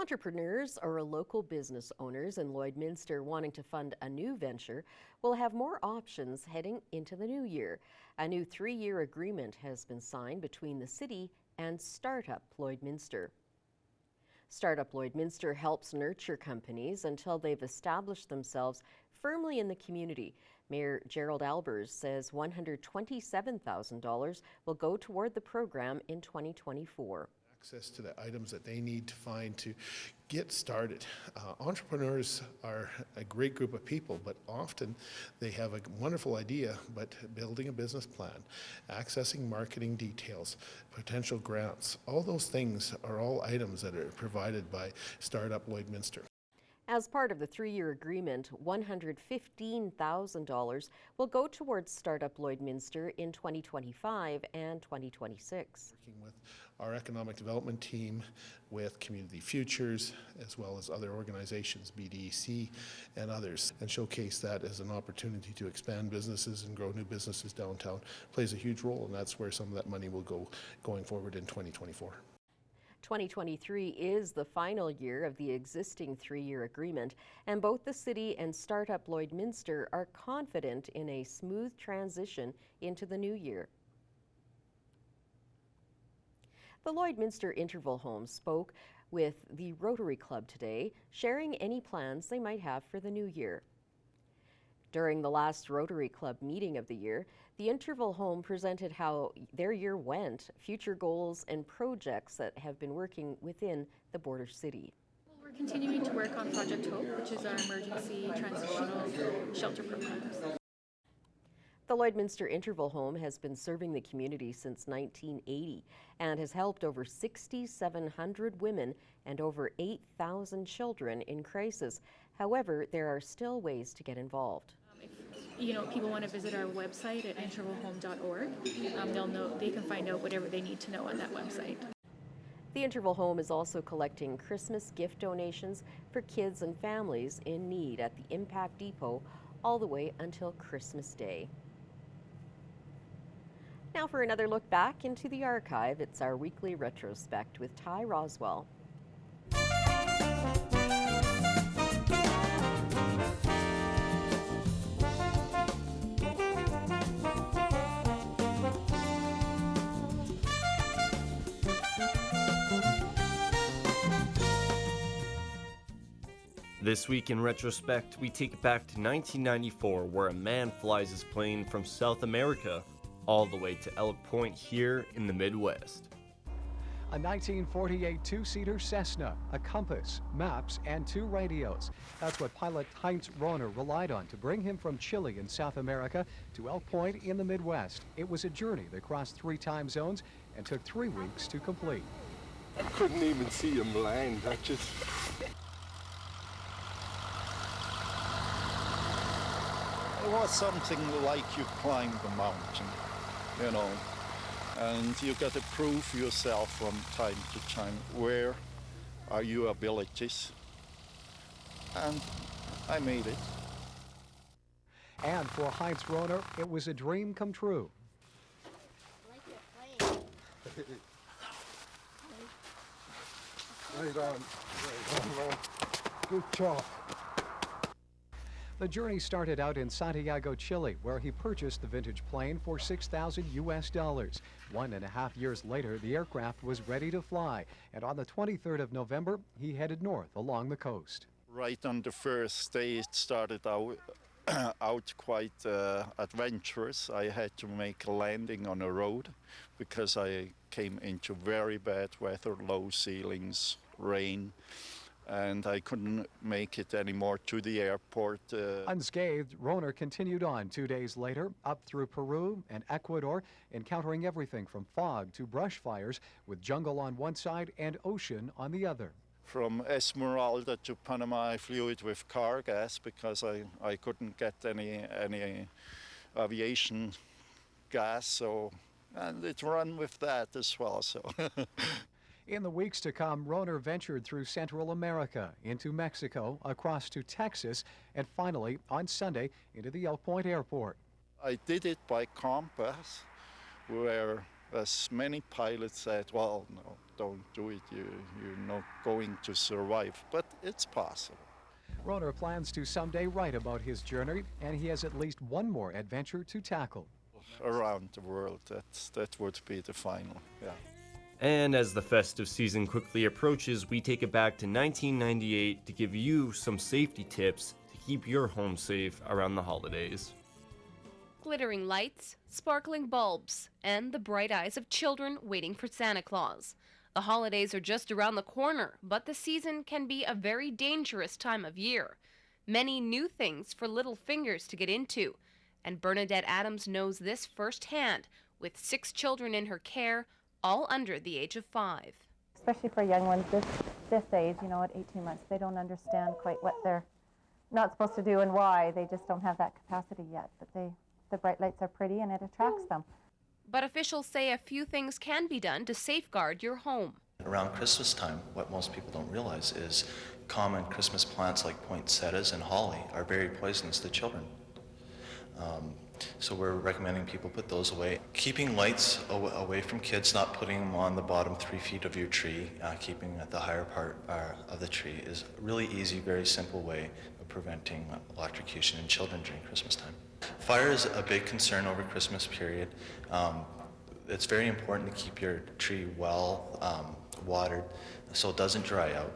Entrepreneurs or local business owners in Lloydminster wanting to fund a new venture will have more options heading into the new year. A new 3-year agreement has been signed between the city and Startup Lloydminster. Startup Lloydminster helps nurture companies until they've established themselves firmly in the community. Mayor Gerald Albers says $127,000 will go toward the program in 2024. Access to the items that they need to find to get started. Entrepreneurs are a great group of people, but often they have a wonderful idea, but building a business plan, accessing marketing details, potential grants, all those things are all items that are provided by Startup Lloydminster. As part of the 3-year agreement, $115,000 will go towards Startup Lloydminster in 2025 and 2026. Working with our economic development team, with Community Futures, as well as other organizations, BDC and others, and showcase that as an opportunity to expand businesses and grow new businesses downtown plays a huge role, and that's where some of that money will go going forward in 2024. 2023 is the final year of the existing 3-year agreement, and both the city and Startup Lloydminster are confident in a smooth transition into the new year. The Lloydminster Interval Home spoke with the Rotary Club today, sharing any plans they might have for the new year. During the last Rotary Club meeting of the year, the Interval Home presented how their year went, future goals, and projects that have been working within the border city. We're continuing to work on Project Hope, which is our emergency transitional shelter programs. The Lloydminster Interval Home has been serving the community since 1980 and has helped over 6,700 women and over 8,000 children in crisis. However, there are still ways to get involved. If people want to visit our website at intervalhome.org, they can find out whatever they need to know on that website. The Interval Home is also collecting Christmas gift donations for kids and families in need at the Impact Depot all the way until Christmas Day. Now for another look back into the archive, it's our weekly retrospect with Ty Roswell. This week in retrospect, we take it back to 1994, where a man flies his plane from South America all the way to Elk Point here in the Midwest. A 1948 two-seater Cessna, a compass, maps, and 2 radios. That's what pilot Heinz Rohner relied on to bring him from Chile in South America to Elk Point in the Midwest. It was a journey that crossed 3 time zones and took 3 weeks to complete. I couldn't even see him land. I just... It was something like you climbed the mountain, and you got to prove yourself from time to time. Where are your abilities? And I made it. And for Heinz Rohner, it was a dream come true. Right on. Good job. The journey started out in Santiago, Chile, where he purchased the vintage plane for $6,000 US. 1.5 years later, the aircraft was ready to fly, and on the 23rd of November, he headed north along the coast. Right on the first day, it started out quite adventurous. I had to make a landing on a road because I came into very bad weather, low ceilings, rain, and I couldn't make it anymore to the airport. Unscathed, Rohner continued on 2 days later, up through Peru and Ecuador, encountering everything from fog to brush fires, with jungle on one side and ocean on the other. From Esmeralda to Panama, I flew it with car gas because I couldn't get any aviation gas, and it ran with that as well. So. In the weeks to come, Rohner ventured through Central America, into Mexico, across to Texas, and finally, on Sunday, into the Elk Point Airport. I did it by compass, where as many pilots said, well, no, don't do it, you're not going to survive. But it's possible. Roner plans to someday write about his journey, and he has at least one more adventure to tackle. Around the world, that would be the final, yeah. And as the festive season quickly approaches, we take it back to 1998 to give you some safety tips to keep your home safe around the holidays. Glittering lights, sparkling bulbs, and the bright eyes of children waiting for Santa Claus. The holidays are just around the corner, but the season can be a very dangerous time of year. Many new things for little fingers to get into, and Bernadette Adams knows this firsthand, with 6 children in her care, all under the age of 5. Especially for young ones this age, you know, at 18 months, they don't understand quite what they're not supposed to do and why. They just don't have that capacity yet, but the bright lights are pretty and it attracts them. But officials say a few things can be done to safeguard your home. Around Christmas time, what most people don't realize is common Christmas plants like poinsettias and holly are very poisonous to children. So we're recommending people put those away. Keeping lights away from kids, not putting them on the bottom 3 feet of your tree, keeping at the higher part of the tree is a really easy, very simple way of preventing electrocution in children during Christmas time. Fire is a big concern over Christmas period. It's very important to keep your tree well watered so it doesn't dry out.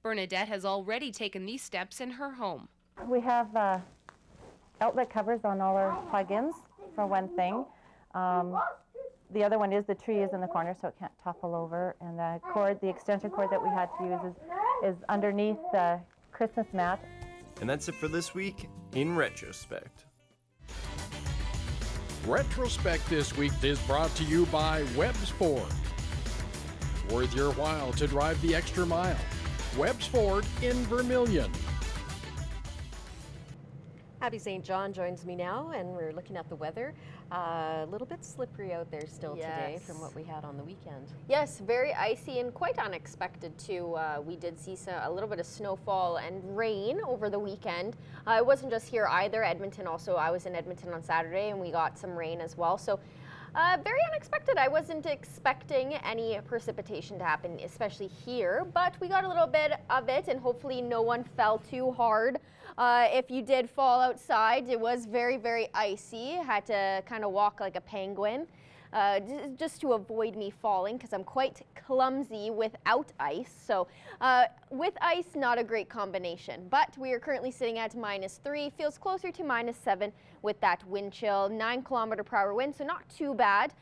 Bernadette has already taken these steps in her home. We have outlet covers on all our plug-ins, for one thing. The other one is the tree is in the corner so it can't topple over, and the extension cord that we had to use is underneath the Christmas mat. And that's it for this week in Retrospect. Retrospect this week is brought to you by Webb's Ford. Worth your while to drive the extra mile. Webb's Ford in Vermilion. Abby St. John joins me now, and we're looking at the weather. A little bit slippery out there still today from what we had on the weekend. Yes, very icy and quite unexpected too. We did see a little bit of snowfall and rain over the weekend. It wasn't just here either. Edmonton also, I was in Edmonton on Saturday and we got some rain as well. So very unexpected. I wasn't expecting any precipitation to happen, especially here, but we got a little bit of it and hopefully no one fell too hard. If you did fall outside, it was very, very icy. Had to kind of walk like a penguin just to avoid me falling because I'm quite clumsy without ice. So with ice, not a great combination. But we are currently sitting at -3, feels closer to -7 with that wind chill, 9 km/h wind, so not too bad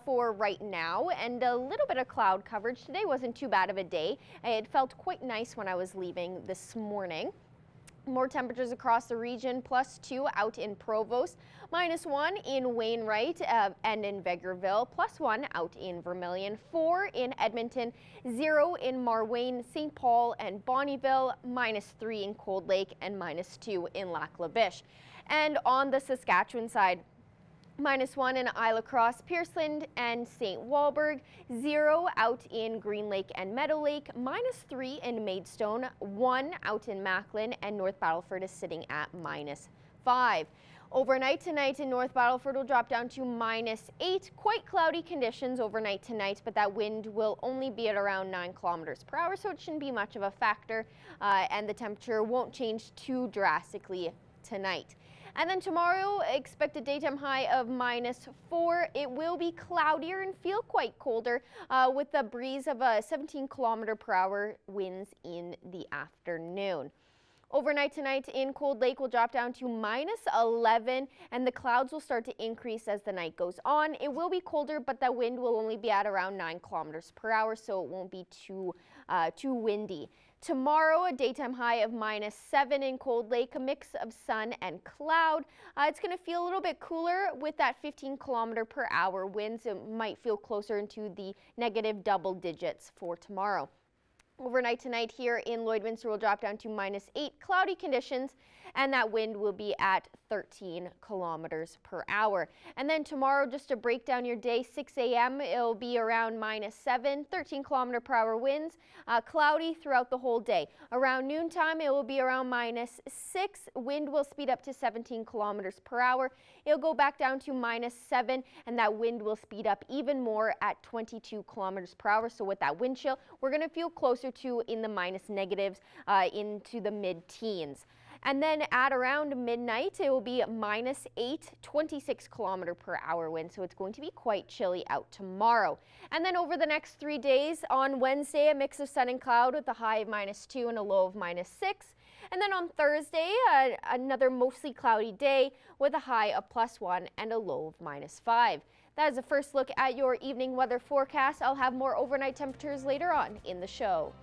for right now. And a little bit of cloud coverage. Today wasn't too bad of a day. It felt quite nice when I was leaving this morning. More temperatures across the region, +2 out in Provost, -1 in Wainwright and in Vegreville, +1 out in Vermilion, 4 in Edmonton, 0 in Marwayne, St. Paul and Bonnyville, -3 in Cold Lake and -2 in Lac La Biche. And on the Saskatchewan side, -1 in Isle Cross, Pierceland and St. Walburg, 0 out in Green Lake and Meadow Lake, -3 in Maidstone, 1 out in Macklin, and North Battleford is sitting at -5. Overnight tonight in North Battleford will drop down to -8. Quite cloudy conditions overnight tonight, but that wind will only be at around 9 km/h, so it shouldn't be much of a factor, and the temperature won't change too drastically tonight. And then tomorrow, expect a daytime high of -4. It will be cloudier and feel quite colder with a breeze of 17 km/h winds in the afternoon. Overnight tonight in Cold Lake will drop down to -11 and the clouds will start to increase as the night goes on. It will be colder, but the wind will only be at around 9 km/h, so it won't be too windy. Tomorrow, a daytime high of -7 in Cold Lake, a mix of sun and cloud. It's going to feel a little bit cooler with that 15 km/h winds. It might feel closer into the negative double digits for tomorrow. Overnight tonight here in Lloydminster will drop down to -8, cloudy conditions, and that wind will be at 13 kilometers per hour. And then tomorrow, just to break down your day, 6 a.m. it'll be around -7, 13 kilometer per hour winds, cloudy throughout the whole day. Around noontime, it will be around -6. Wind will speed up to 17 kilometers per hour. It'll go back down to -7, and that wind will speed up even more at 22 kilometers per hour. So with that wind chill, we're going to feel closer to in the minus negatives into the mid-teens. And then at around midnight, it will be -8, 26 kilometer per hour wind. So it's going to be quite chilly out tomorrow. And then over the next 3 days, on Wednesday, a mix of sun and cloud with a high of -2 and a low of -6. And then on Thursday, another mostly cloudy day with a high of +1 and a low of -5. That is a first look at your evening weather forecast. I'll have more overnight temperatures later on in the show.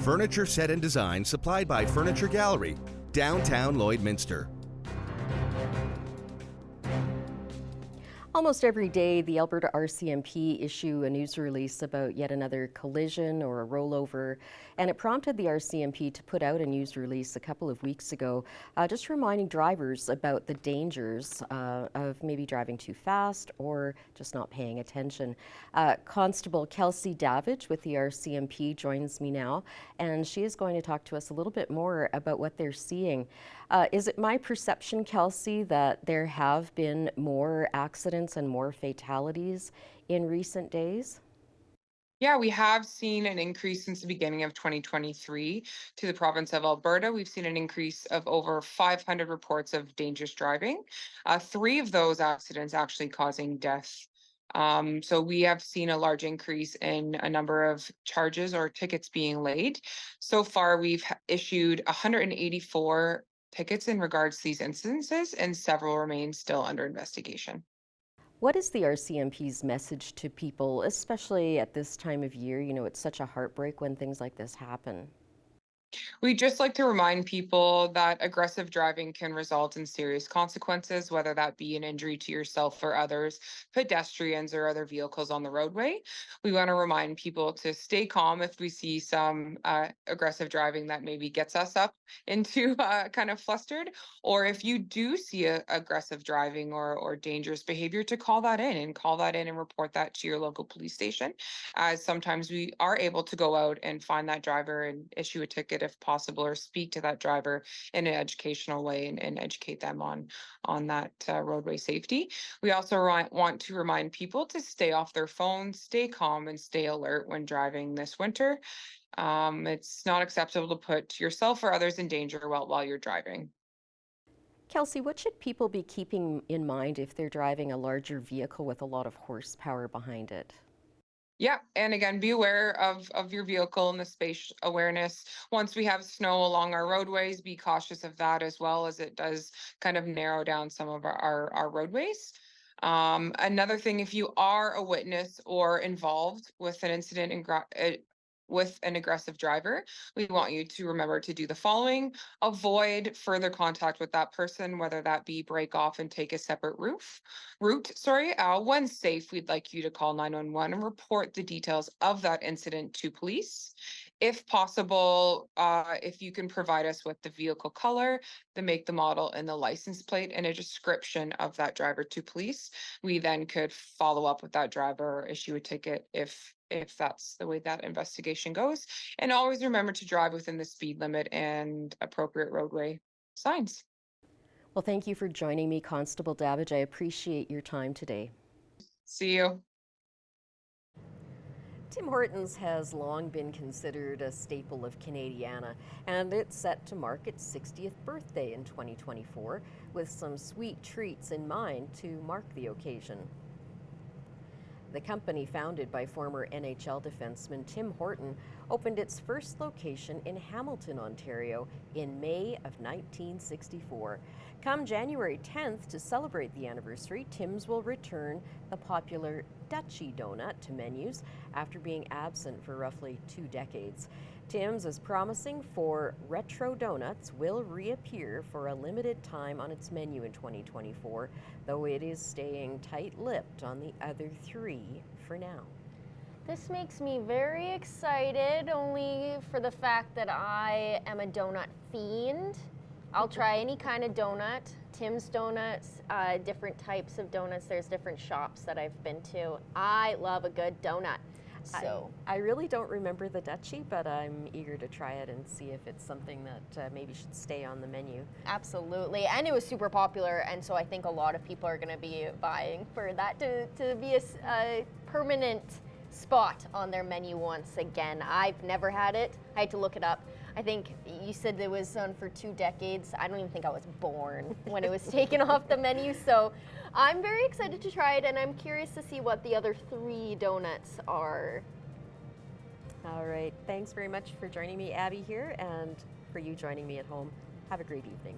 Furniture set and design supplied by Furniture Gallery, downtown Lloydminster. Almost every day, the Alberta RCMP issue a news release about yet another collision or a rollover, and it prompted the RCMP to put out a news release a couple of weeks ago, just reminding drivers about the dangers of maybe driving too fast or just not paying attention. Constable Kelsey Davidge with the RCMP joins me now, and she is going to talk to us a little bit more about what they're seeing. Is it my perception, Kelsey, that there have been more accidents and more fatalities in recent days? Yeah, we have seen an increase since the beginning of 2023 to the province of Alberta. We've seen an increase of over 500 reports of dangerous driving, 3 of those accidents actually causing death. So we have seen a large increase in a number of charges or tickets being laid. So far, we've issued 184 tickets in regards to these instances, and several remain still under investigation. What is the RCMP's message to people, especially at this time of year? You know, it's such a heartbreak when things like this happen. We just like to remind people that aggressive driving can result in serious consequences, whether that be an injury to yourself or others, pedestrians or other vehicles on the roadway. We want to remind people to stay calm if we see some aggressive driving that maybe gets us up into kind of flustered, or if you do see aggressive driving or dangerous behavior, to call that in and report that to your local police station, as sometimes we are able to go out and find that driver and issue a ticket if possible, or speak to that driver in an educational way and educate them on that roadway safety. We also want to remind people to stay off their phones, stay calm, and stay alert when driving this winter. It's not acceptable to put yourself or others in danger while you're driving. Kelsey, what should people be keeping in mind if they're driving a larger vehicle with a lot of horsepower behind it? Yeah, and again, be aware of your vehicle and the space awareness. Once we have snow along our roadways, be cautious of that as well, as it does kind of narrow down some of our roadways. Another thing, if you are a witness or involved with an incident with an aggressive driver, we want you to remember to do the following: avoid further contact with that person, whether that be break off and take a separate route. When safe, we'd like you to call 911 and report the details of that incident to police. If possible, if you can provide us with the vehicle color, the make, the model, and the license plate, and a description of that driver to police, we then could follow up with that driver or issue a ticket if that's the way that investigation goes. And always remember to drive within the speed limit and appropriate roadway signs. Well, thank you for joining me, Constable Davidge. I appreciate your time today. See you. Tim Hortons has long been considered a staple of Canadiana, and it's set to mark its 60th birthday in 2024 with some sweet treats in mind to mark the occasion. The company, founded by former NHL defenseman Tim Horton, opened its first location in Hamilton, Ontario in May of 1964. Come January 10th, to celebrate the anniversary, Tim's will return the popular Dutchie donut to menus after being absent for roughly 2 decades. Tim's is promising for retro donuts will reappear for a limited time on its menu in 2024, though it is staying tight-lipped on the other 3 for now. This makes me very excited, only for the fact that I am a donut fiend. I'll try any kind of donut. Tim's Donuts, different types of donuts. There's different shops that I've been to. I love a good donut. So I really don't remember the Dutchie, but I'm eager to try it and see if it's something that maybe should stay on the menu. absolutely, and it was super popular, and so I think a lot of people are going to be vying for that to be a permanent spot on their menu once again. I've never had it. I had to look it up. I think you said it was on for 2 decades. I don't even think I was born when it was taken off the menu, so I'm very excited to try it, and I'm curious to see what the other 3 donuts are. All right, thanks very much for joining me, Abby, here, and for you joining me at home. Have a great evening.